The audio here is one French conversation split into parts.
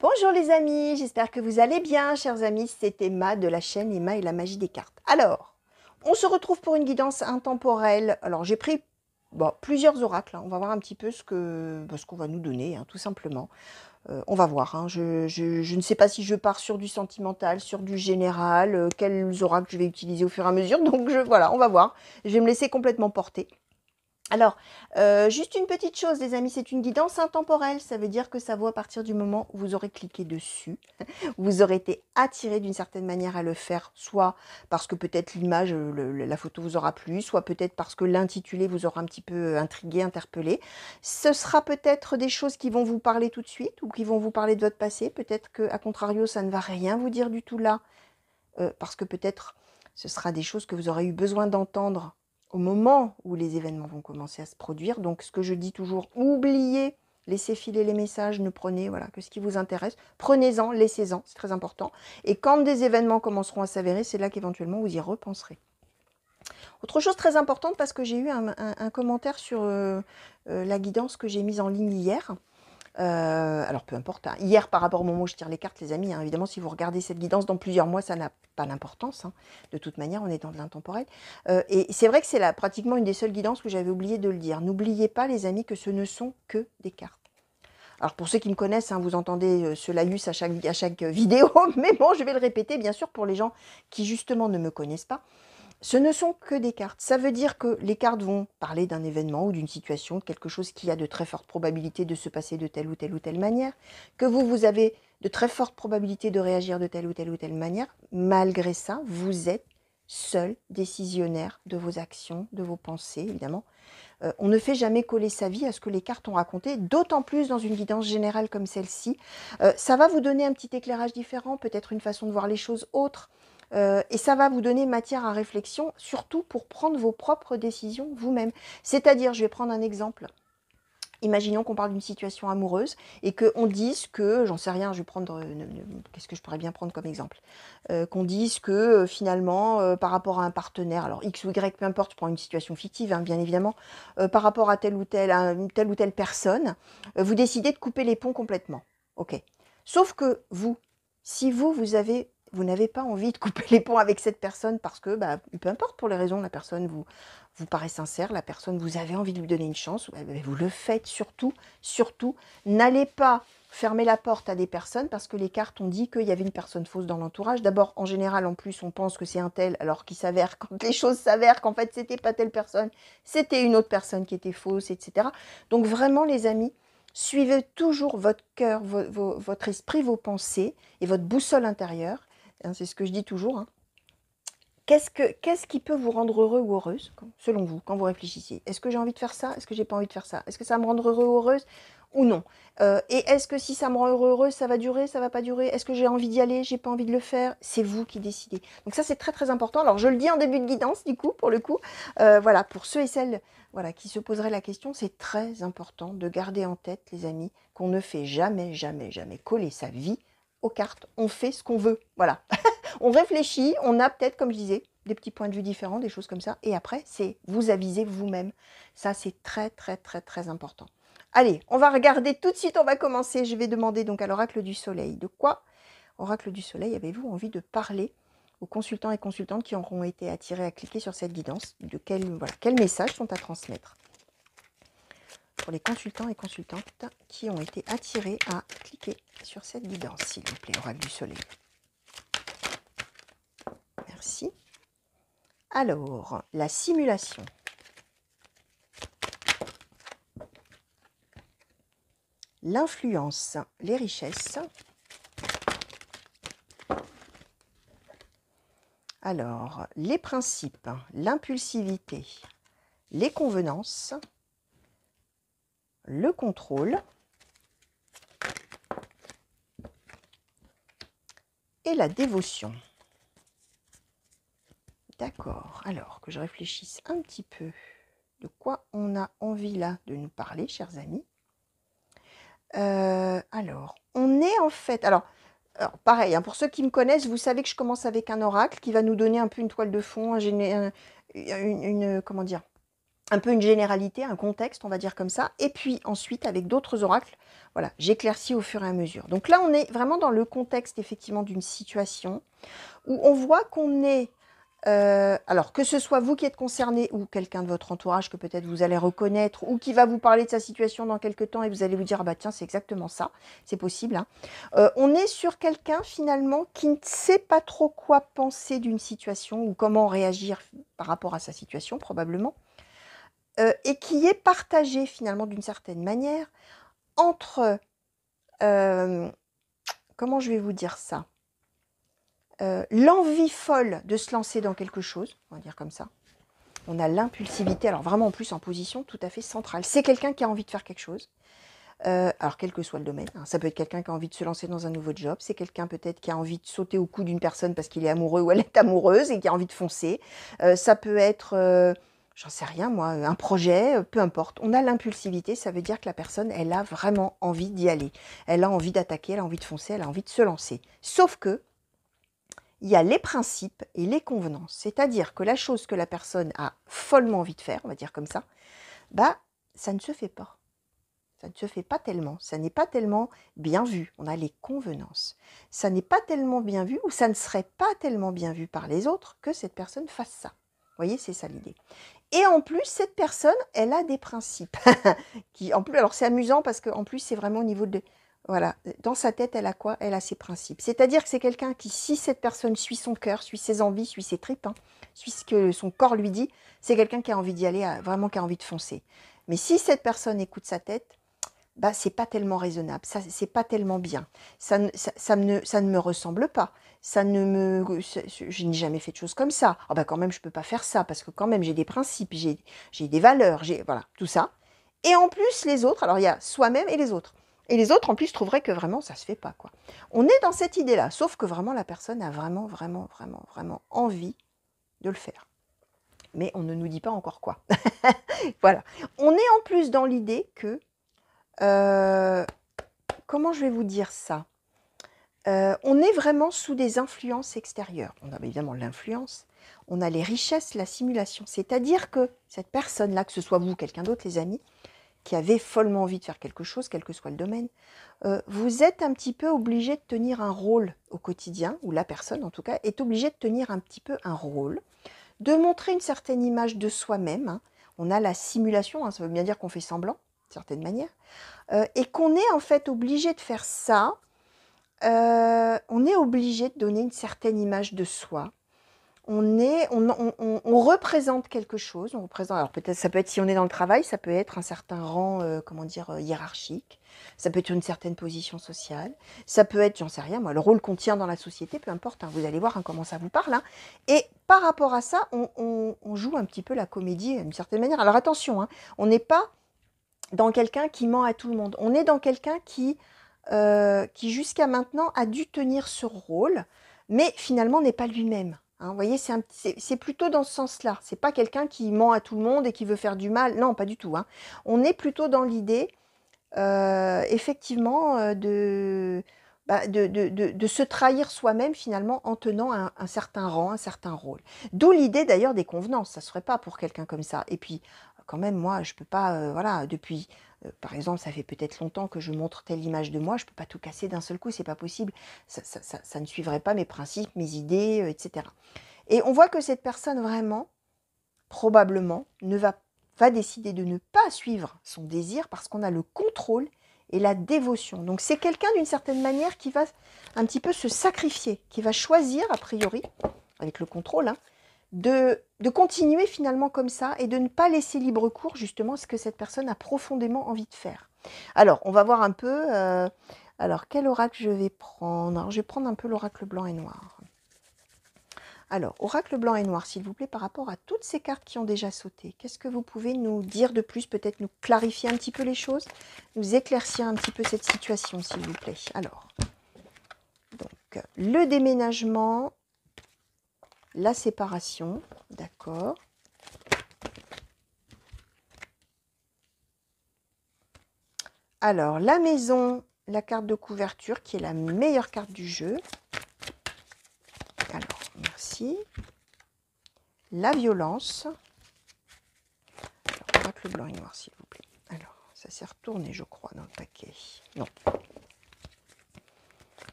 Bonjour les amis, j'espère que vous allez bien, chers amis. C'est Emma de la chaîne Emma et la magie des cartes. Alors, on se retrouve pour une guidance intemporelle. Alors, j'ai pris plusieurs oracles, hein. On va voir un petit peu ce qu'on va nous donner, hein, tout simplement. On va voir, hein. Je ne sais pas si je pars sur du sentimental, sur du général, quels oracles je vais utiliser au fur et à mesure. Donc, voilà, on va voir. Je vais me laisser complètement porter. Alors, juste une petite chose, les amis, c'est une guidance intemporelle. Ça veut dire que ça vaut à partir du moment où vous aurez cliqué dessus. Vous aurez été attiré d'une certaine manière à le faire, soit parce que peut-être l'image, la photo vous aura plu, soit peut-être parce que l'intitulé vous aura un petit peu intrigué, interpellé. Ce sera peut-être des choses qui vont vous parler tout de suite ou qui vont vous parler de votre passé. Peut-être qu'à contrario, ça ne va rien vous dire du tout là, parce que peut-être ce sera des choses que vous aurez eu besoin d'entendre au moment où les événements vont commencer à se produire. Donc ce que je dis toujours, oubliez, laissez filer les messages, ne prenez voilà, que ce qui vous intéresse. Prenez-en, laissez-en, c'est très important. Et quand des événements commenceront à s'avérer, c'est là qu'éventuellement vous y repenserez. Autre chose très importante, parce que j'ai eu un commentaire sur la guidance que j'ai mise en ligne hier. Alors peu importe, hein. Hier par rapport au moment où je tire les cartes, les amis, hein, évidemment si vous regardez cette guidance dans plusieurs mois, ça n'a pas d'importance, hein. De toute manière, on est dans de l'intemporel. Et c'est vrai que c'est pratiquement une des seules guidances où j'avais oublié de le dire. N'oubliez pas les amis que ce ne sont que des cartes. Alors pour ceux qui me connaissent, hein, vous entendez ce laïus à chaque vidéo, mais bon, je vais le répéter bien sûr pour les gens qui justement ne me connaissent pas. Ce ne sont que des cartes. Ça veut dire que les cartes vont parler d'un événement ou d'une situation, de quelque chose qui a de très fortes probabilités de se passer de telle ou telle manière, que vous avez de très fortes probabilités de réagir de telle ou telle manière. Malgré ça, vous êtes seul décisionnaire de vos actions, de vos pensées, évidemment. On ne fait jamais coller sa vie à ce que les cartes ont raconté, d'autant plus dans une guidance générale comme celle-ci. Ça va vous donner un petit éclairage différent, peut-être une façon de voir les choses autres. Et ça va vous donner matière à réflexion, surtout pour prendre vos propres décisions vous-même. C'est-à-dire, je vais prendre un exemple. Imaginons qu'on parle d'une situation amoureuse et qu'on dise que, j'en sais rien, je vais prendre, qu'est-ce que je pourrais bien prendre comme exemple, qu'on dise que finalement, par rapport à un partenaire, alors X ou Y, peu importe, je prends une situation fictive, hein, bien évidemment, par rapport à telle ou telle personne, vous décidez de couper les ponts complètement. Ok. Sauf que vous, si vous n'avez pas envie de couper les ponts avec cette personne parce que, bah, peu importe pour les raisons, la personne vous paraît sincère, la personne, vous avez envie de lui donner une chance, vous le faites surtout, surtout, n'allez pas fermer la porte à des personnes parce que les cartes ont dit qu'il y avait une personne fausse dans l'entourage. D'abord, en général, en plus, on pense que c'est un tel, alors qu'il s'avère, quand les choses s'avèrent, qu'en fait, c'était pas telle personne, c'était une autre personne qui était fausse, etc. Donc vraiment, les amis, suivez toujours votre cœur, votre esprit, vos pensées et votre boussole intérieure. Hein, c'est ce que je dis toujours, hein. Qu'est-ce qui peut vous rendre heureux ou heureuse, selon vous, quand vous réfléchissez? Est-ce que j'ai envie de faire ça? Est-ce que j'ai pas envie de faire ça? Est-ce que ça va me rendre heureux ou heureuse ou non? Et est-ce que si ça me rend heureux ou heureuse, ça va durer, ça va pas durer? Est-ce que j'ai envie d'y aller? J'ai pas envie de le faire? C'est vous qui décidez. Donc ça, c'est très très important. Alors je le dis en début de guidance, du coup, pour le coup. Voilà, pour ceux et celles voilà, qui se poseraient la question, c'est très important de garder en tête, les amis, qu'on ne fait jamais, jamais, jamais coller sa vie aux cartes. On fait ce qu'on veut. Voilà. On réfléchit, on a peut-être, comme je disais, des petits points de vue différents, des choses comme ça. Et après, c'est vous aviser vous-même. Ça, c'est très, très, très, très important. Allez, on va regarder tout de suite, on va commencer. Je vais demander donc à l'oracle du soleil. De quoi, oracle du soleil, avez-vous envie de parler aux consultants et consultantes qui auront été attirés à cliquer sur cette guidance? De quels messages sont à transmettre pour les consultants et consultantes qui ont été attirés à cliquer sur cette guidance, s'il vous plaît, oracle du soleil. Merci. Alors, la simulation. L'influence, les richesses. Alors, les principes, l'impulsivité, les convenances, le contrôle et la dévotion. D'accord, alors que je réfléchisse un petit peu de quoi on a envie là de nous parler, chers amis. Alors, on est en fait... Alors pareil, hein, pour ceux qui me connaissent, vous savez que je commence avec un oracle qui va nous donner un peu une toile de fond, comment dire, un peu une généralité, un contexte, on va dire comme ça. Et puis ensuite, avec d'autres oracles, voilà, j'éclaircis au fur et à mesure. Donc là, on est vraiment dans le contexte, effectivement, d'une situation où on voit qu'on est... alors, que ce soit vous qui êtes concerné ou quelqu'un de votre entourage que peut-être vous allez reconnaître ou qui va vous parler de sa situation dans quelques temps et vous allez vous dire, ah bah tiens, c'est exactement ça, c'est possible. Hein. On est sur quelqu'un finalement qui ne sait pas trop quoi penser d'une situation ou comment réagir par rapport à sa situation probablement. Et qui est partagé finalement d'une certaine manière entre, comment je vais vous dire ça, l'envie folle de se lancer dans quelque chose, on va dire comme ça. On a l'impulsivité, alors vraiment en plus en position tout à fait centrale. C'est quelqu'un qui a envie de faire quelque chose, alors quel que soit le domaine. Hein. Ça peut être quelqu'un qui a envie de se lancer dans un nouveau job, c'est quelqu'un peut-être qui a envie de sauter au cou d'une personne parce qu'il est amoureux ou elle est amoureuse et qui a envie de foncer. Ça peut être... j'en sais rien moi, un projet, peu importe. On a l'impulsivité, ça veut dire que la personne, elle a vraiment envie d'y aller. Elle a envie d'attaquer, elle a envie de foncer, elle a envie de se lancer. Sauf que, il y a les principes et les convenances. C'est-à-dire que la chose que la personne a follement envie de faire, on va dire comme ça, bah, ça ne se fait pas. Ça ne se fait pas tellement. Ça n'est pas tellement bien vu. On a les convenances. Ça n'est pas tellement bien vu ou ça ne serait pas tellement bien vu par les autres que cette personne fasse ça. Vous voyez, c'est ça l'idée. Et en plus, cette personne, elle a des principes. En plus, alors c'est amusant parce qu'en plus, c'est vraiment au niveau de... Voilà, dans sa tête, elle a quoi? Elle a ses principes. C'est-à-dire que c'est quelqu'un qui, si cette personne suit son cœur, suit ses envies, suit ses tripes, hein, suit ce que son corps lui dit, c'est quelqu'un qui a envie d'y aller, vraiment qui a envie de foncer. Mais si cette personne écoute sa tête, bah, c'est pas tellement raisonnable, ça c'est pas tellement bien, ça ne me ressemble pas, je n'ai jamais fait de choses comme ça, ah bah quand même je peux pas faire ça, parce que quand même j'ai des principes, j'ai des valeurs, voilà, tout ça. Et en plus les autres, alors il y a soi-même et les autres. Et les autres en plus trouveraient que vraiment ça se fait pas, quoi. On est dans cette idée-là, sauf que vraiment la personne a vraiment, vraiment, vraiment, vraiment envie de le faire. Mais on ne nous dit pas encore quoi. Voilà. On est en plus dans l'idée que comment je vais vous dire ça? On est vraiment sous des influences extérieures. On a évidemment l'influence, on a les richesses, la simulation. C'est-à-dire que cette personne-là, que ce soit vous, quelqu'un d'autre, les amis, qui avez follement envie de faire quelque chose, quel que soit le domaine, vous êtes un petit peu obligé de tenir un rôle au quotidien, ou la personne en tout cas, est obligée de tenir un petit peu un rôle, de montrer une certaine image de soi-même. Hein. On a la simulation, hein, ça veut bien dire qu'on fait semblant, d'une certaine manière. Et qu'on est en fait obligé de faire ça, on est obligé de donner une certaine image de soi. On représente quelque chose, on représente, alors peut-être ça peut être, si on est dans le travail, ça peut être un certain rang, comment dire, hiérarchique, ça peut être une certaine position sociale, ça peut être, j'en sais rien moi, le rôle qu'on tient dans la société, peu importe, hein, vous allez voir hein, comment ça vous parle. Hein. Et par rapport à ça, on joue un petit peu la comédie d'une certaine manière. Alors attention, hein, on n'est pas dans quelqu'un qui ment à tout le monde. On est dans quelqu'un qui jusqu'à maintenant a dû tenir ce rôle, mais finalement n'est pas lui-même. Hein, vous voyez, c'est plutôt dans ce sens-là. C'est pas quelqu'un qui ment à tout le monde et qui veut faire du mal. Non, pas du tout. Hein. On est plutôt dans l'idée, effectivement, de se trahir soi-même finalement en tenant un certain rang, un certain rôle. D'où l'idée d'ailleurs des convenances. Ça ne se ferait pas pour quelqu'un comme ça. Et puis, quand même, moi, je ne peux pas, voilà, depuis, par exemple, ça fait peut-être longtemps que je montre telle image de moi, je ne peux pas tout casser d'un seul coup, c'est pas possible. Ça ne suivrait pas mes principes, mes idées, etc. Et on voit que cette personne, vraiment, probablement, va décider de ne pas suivre son désir parce qu'on a le contrôle et la dévotion. Donc c'est quelqu'un d'une certaine manière qui va un petit peu se sacrifier, qui va choisir, a priori, avec le contrôle, hein, de continuer finalement comme ça et de ne pas laisser libre cours justement ce que cette personne a profondément envie de faire. Alors, on va voir un peu, alors quel oracle je vais prendre? Alors, je vais prendre un peu l'oracle blanc et noir. Alors, oracle blanc et noir, s'il vous plaît, par rapport à toutes ces cartes qui ont déjà sauté, qu'est-ce que vous pouvez nous dire de plus, peut-être nous clarifier un petit peu les choses, nous éclaircir un petit peu cette situation, s'il vous plaît. Alors, donc, le déménagement, la séparation, d'accord. Alors, la maison, la carte de couverture, qui est la meilleure carte du jeu. Alors, merci. La violence. oracle blanc et noir, s'il vous plaît. Alors, ça s'est retourné, je crois, dans le paquet. Non.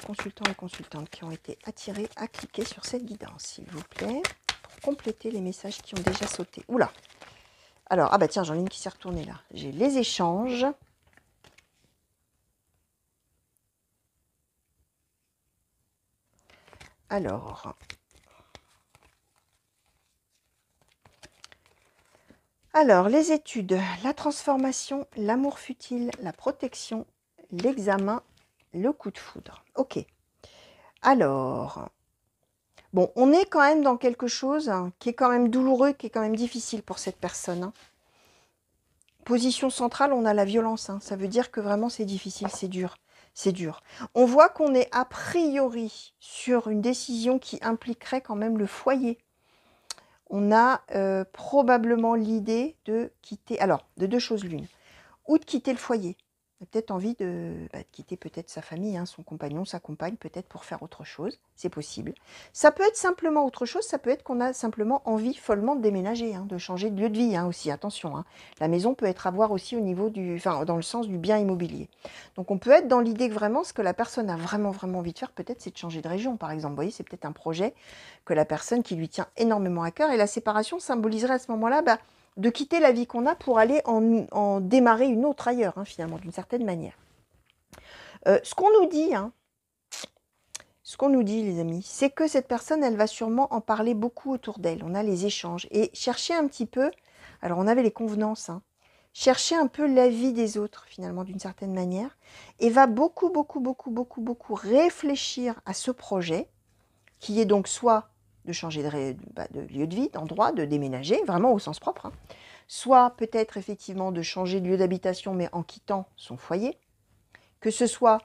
Consultants et consultantes qui ont été attirés à cliquer sur cette guidance, s'il vous plaît, pour compléter les messages qui ont déjà sauté. Oula! Alors, ah bah tiens, j'en ai une qui s'est retournée là. J'ai les échanges. Alors, les études, la transformation, l'amour futile, la protection, l'examen, le coup de foudre. Ok. Alors, bon, on est quand même dans quelque chose qui est quand même douloureux, qui est quand même difficile pour cette personne. Hein. Position centrale, on a la violence. Hein. Ça veut dire que vraiment c'est difficile, c'est dur. C'est dur. On voit qu'on est a priori sur une décision qui impliquerait quand même le foyer. On a probablement l'idée de quitter, alors, de deux choses l'une, ou de quitter le foyer. On a peut-être envie de quitter peut-être sa famille, hein, son compagnon, sa compagne, peut-être pour faire autre chose, c'est possible. Ça peut être simplement autre chose, ça peut être qu'on a simplement envie follement de déménager, hein, de changer de lieu de vie hein, aussi, attention. Hein. La maison peut être à voir aussi au niveau du, enfin, dans le sens du bien immobilier. Donc on peut être dans l'idée que vraiment, ce que la personne a vraiment envie de faire, peut-être c'est de changer de région, par exemple. Vous voyez, c'est peut-être un projet que la personne qui lui tient énormément à cœur, et la séparation symboliserait à ce moment-là, de quitter la vie qu'on a pour aller en démarrer une autre ailleurs, hein, finalement, d'une certaine manière. Ce qu'on nous dit, les amis, c'est que cette personne, elle va sûrement en parler beaucoup autour d'elle. On a les échanges. Et chercher un petit peu, alors on avait les convenances, hein, chercher un peu l'avis des autres, finalement, d'une certaine manière, et va beaucoup réfléchir à ce projet, qui est donc soit de changer de lieu de vie, d'endroit, de déménager, vraiment au sens propre, hein, soit peut-être effectivement de changer de lieu d'habitation, mais en quittant son foyer, que ce soit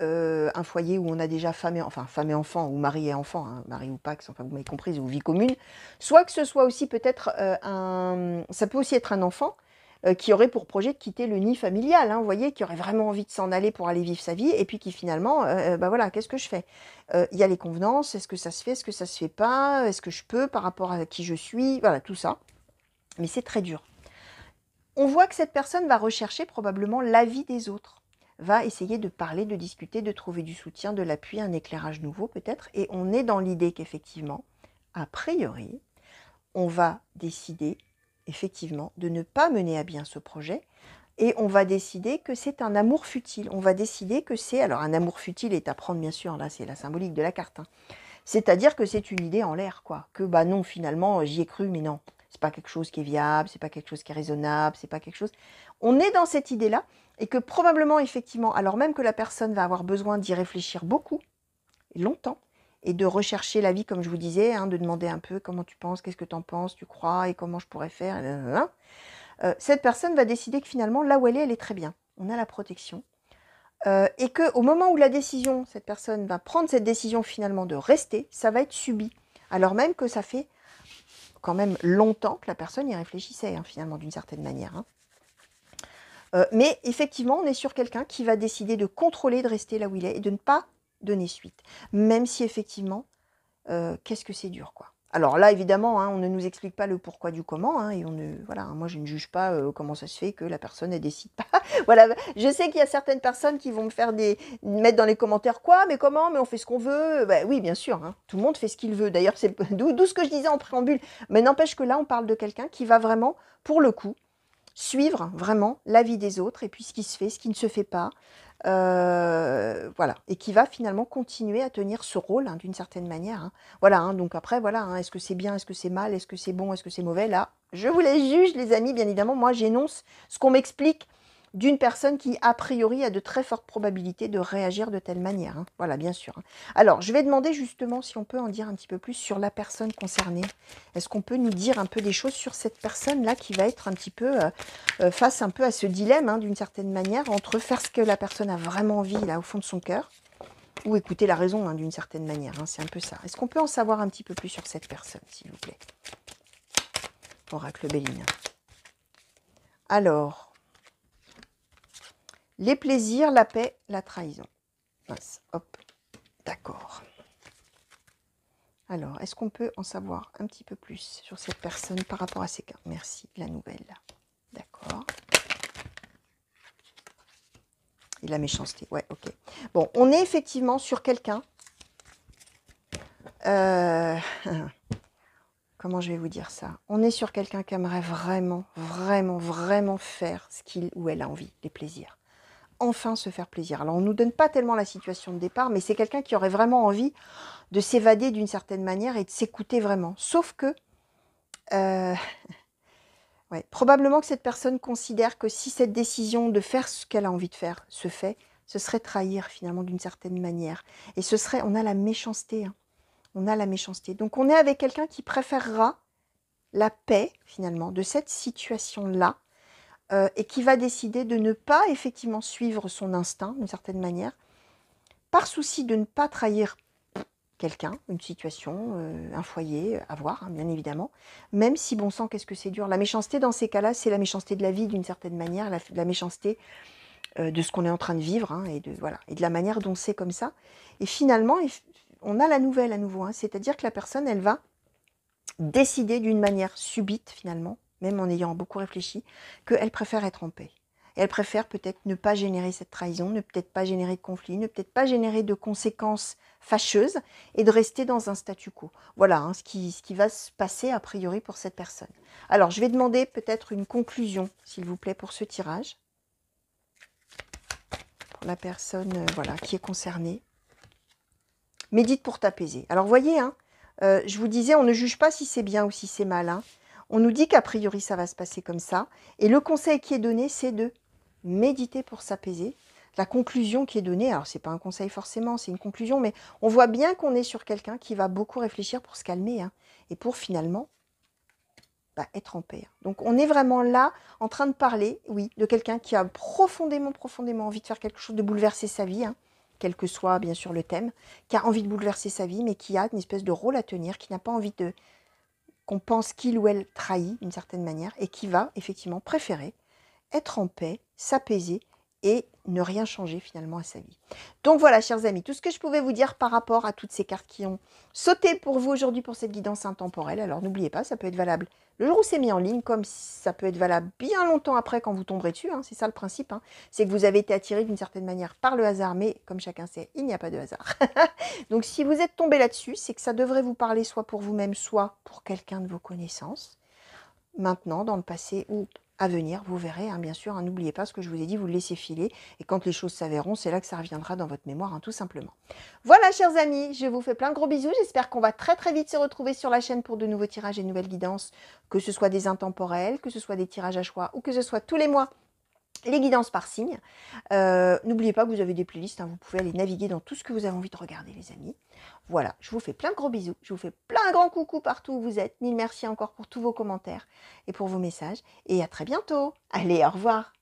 un foyer où on a déjà femme et enfant, ou mari et enfant, hein, mari ou pax, enfin vous m'avez compris, ou vie commune, soit que ce soit aussi peut-être ça peut aussi être un enfant qui aurait pour projet de quitter le nid familial, hein, vous voyez, qui aurait vraiment envie de s'en aller pour aller vivre sa vie, et puis qui finalement, voilà, qu'est-ce que je fais? Il y a les convenances, est-ce que ça se fait, est-ce que ça se fait pas, est-ce que je peux par rapport à qui je suis, voilà, tout ça. Mais c'est très dur. On voit que cette personne va rechercher probablement l'avis des autres, va essayer de parler, de discuter, de trouver du soutien, de l'appui, un éclairage nouveau peut-être, et on est dans l'idée qu'effectivement, a priori, on va décider effectivement de ne pas mener à bien ce projet, et on va décider que c'est un amour futile. On va décider que c'est, alors un amour futile est à prendre bien sûr, là c'est la symbolique de la carte, hein. C'est-à-dire que c'est une idée en l'air, quoi. Que bah non, finalement, j'y ai cru, mais non. C'est pas quelque chose qui est viable, c'est pas quelque chose qui est raisonnable, c'est pas quelque chose... On est dans cette idée-là, et que probablement, effectivement, alors même que la personne va avoir besoin d'y réfléchir beaucoup, longtemps, et de rechercher la vie, comme je vous disais, hein, de demander un peu comment tu penses, qu'est-ce que tu en penses, tu crois, et comment je pourrais faire, cette personne va décider que finalement, là où elle est très bien. On a la protection. Et qu'au moment où la décision, cette personne va prendre cette décision finalement de rester, ça va être subi. Alors même que ça fait quand même longtemps que la personne y réfléchissait, hein, finalement, d'une certaine manière. Hein. Mais effectivement, on est sur quelqu'un qui va décider de contrôler, de rester là où il est et de ne pas donner suite. Même si effectivement, qu'est-ce que c'est dur, quoi. Alors là, évidemment, hein, on ne nous explique pas le pourquoi du comment, hein, et on ne, voilà, hein, moi je ne juge pas comment ça se fait que la personne ne décide pas. Voilà, je sais qu'il y a certaines personnes qui vont me faire mettre dans les commentaires quoi, mais comment, mais on fait ce qu'on veut. Bah, oui, bien sûr, hein, tout le monde fait ce qu'il veut. D'ailleurs, c'est d'où ce que je disais en préambule. Mais n'empêche que là, on parle de quelqu'un qui va vraiment, pour le coup, suivre vraiment l'avis des autres et puis ce qui se fait, ce qui ne se fait pas. Voilà, et qui va finalement continuer à tenir ce rôle hein, d'une certaine manière. Hein. Voilà, hein, donc après, voilà, hein, est-ce que c'est bien, est-ce que c'est mal, est-ce que c'est bon, est-ce que c'est mauvais? Là, je vous les juge, les amis, bien évidemment, moi j'énonce ce qu'on m'explique d'une personne qui, a priori, a de très fortes probabilités de réagir de telle manière. Hein. Voilà, bien sûr. Hein. Alors, je vais demander justement si on peut en dire un petit peu plus sur la personne concernée. Est-ce qu'on peut nous dire un peu des choses sur cette personne-là qui va être un petit peu face un peu à ce dilemme, hein, d'une certaine manière, entre faire ce que la personne a vraiment envie, là, au fond de son cœur, ou écouter la raison, hein, d'une certaine manière. Hein, c'est un peu ça. Est-ce qu'on peut en savoir un petit peu plus sur cette personne, s'il vous plaît? Oracle Béline. Alors... les plaisirs, la paix, la trahison. Mince, hop, d'accord. Alors, est-ce qu'on peut en savoir un petit peu plus sur cette personne par rapport à ces cas? Merci, la nouvelle. D'accord. D'accord. Et la méchanceté, ouais, ok. Bon, on est effectivement sur quelqu'un. Comment je vais vous dire ça? On est sur quelqu'un qui aimerait vraiment, vraiment, vraiment faire ce qu'il ou elle a envie, les plaisirs. Enfin se faire plaisir. Alors, on ne nous donne pas tellement la situation de départ, mais c'est quelqu'un qui aurait vraiment envie de s'évader d'une certaine manière et de s'écouter vraiment. Sauf que, ouais, probablement que cette personne considère que si cette décision de faire ce qu'elle a envie de faire se fait, ce serait trahir finalement d'une certaine manière. Et ce serait, on a la méchanceté, hein. On a la méchanceté. Donc on est avec quelqu'un qui préférera la paix finalement de cette situation-là et qui va décider de ne pas effectivement suivre son instinct d'une certaine manière, par souci de ne pas trahir quelqu'un, une situation, un foyer, à voir, hein, bien évidemment, même si, bon sang, qu'est-ce que c'est dur. La méchanceté, dans ces cas-là, c'est la méchanceté de la vie, d'une certaine manière, la méchanceté de ce qu'on est en train de vivre, hein, et de la manière dont c'est comme ça. Et finalement, on a la nouvelle à nouveau, hein, c'est-à-dire que la personne, elle va décider d'une manière subite, finalement, même en ayant beaucoup réfléchi, qu'elle préfère être en paix. Et elle préfère peut-être ne pas générer cette trahison, ne peut-être pas générer de conflit, ne peut-être pas générer de conséquences fâcheuses et de rester dans un statu quo. Voilà hein, ce qui va se passer a priori pour cette personne. Alors, je vais demander peut-être une conclusion, s'il vous plaît, pour ce tirage. Pour la personne voilà, qui est concernée. Médite pour t'apaiser. Alors, vous voyez, hein, je vous disais, on ne juge pas si c'est bien ou si c'est mal. Hein. On nous dit qu'a priori, ça va se passer comme ça. Et le conseil qui est donné, c'est de méditer pour s'apaiser. La conclusion qui est donnée, alors c'est pas un conseil forcément, c'est une conclusion, mais on voit bien qu'on est sur quelqu'un qui va beaucoup réfléchir pour se calmer hein, et pour finalement être en paix. Donc on est vraiment là en train de parler, oui, de quelqu'un qui a profondément, profondément envie de faire quelque chose, de bouleverser sa vie, hein, quel que soit bien sûr le thème, qui a envie de bouleverser sa vie, mais qui a une espèce de rôle à tenir, qui n'a pas envie de qu'on pense qu'il ou elle trahit d'une certaine manière, et qui va effectivement préférer être en paix, s'apaiser et ne rien changer finalement à sa vie. Donc voilà, chers amis, tout ce que je pouvais vous dire par rapport à toutes ces cartes qui ont sauté pour vous aujourd'hui pour cette guidance intemporelle. Alors n'oubliez pas, ça peut être valable le jour où c'est mis en ligne, comme ça peut être valable bien longtemps après quand vous tomberez dessus. Hein, c'est ça le principe. Hein, c'est que vous avez été attiré d'une certaine manière par le hasard, mais comme chacun sait, il n'y a pas de hasard. Donc si vous êtes tombé là-dessus, c'est que ça devrait vous parler soit pour vous-même, soit pour quelqu'un de vos connaissances. Maintenant, dans le passé ou à venir, vous verrez, hein, bien sûr, hein, n'oubliez pas ce que je vous ai dit, vous le laissez filer, et quand les choses s'avéreront, c'est là que ça reviendra dans votre mémoire, hein, tout simplement. Voilà, chers amis, je vous fais plein de gros bisous, j'espère qu'on va très très vite se retrouver sur la chaîne pour de nouveaux tirages et de nouvelles guidances, que ce soit des intemporels, que ce soit des tirages à choix, ou que ce soit tous les mois, les guidances par signe. N'oubliez pas que vous avez des playlists, hein, vous pouvez aller naviguer dans tout ce que vous avez envie de regarder, les amis. Voilà, je vous fais plein de gros bisous, je vous fais plein de grands coucous partout où vous êtes. Mille merci encore pour tous vos commentaires et pour vos messages. Et à très bientôt. Allez, au revoir.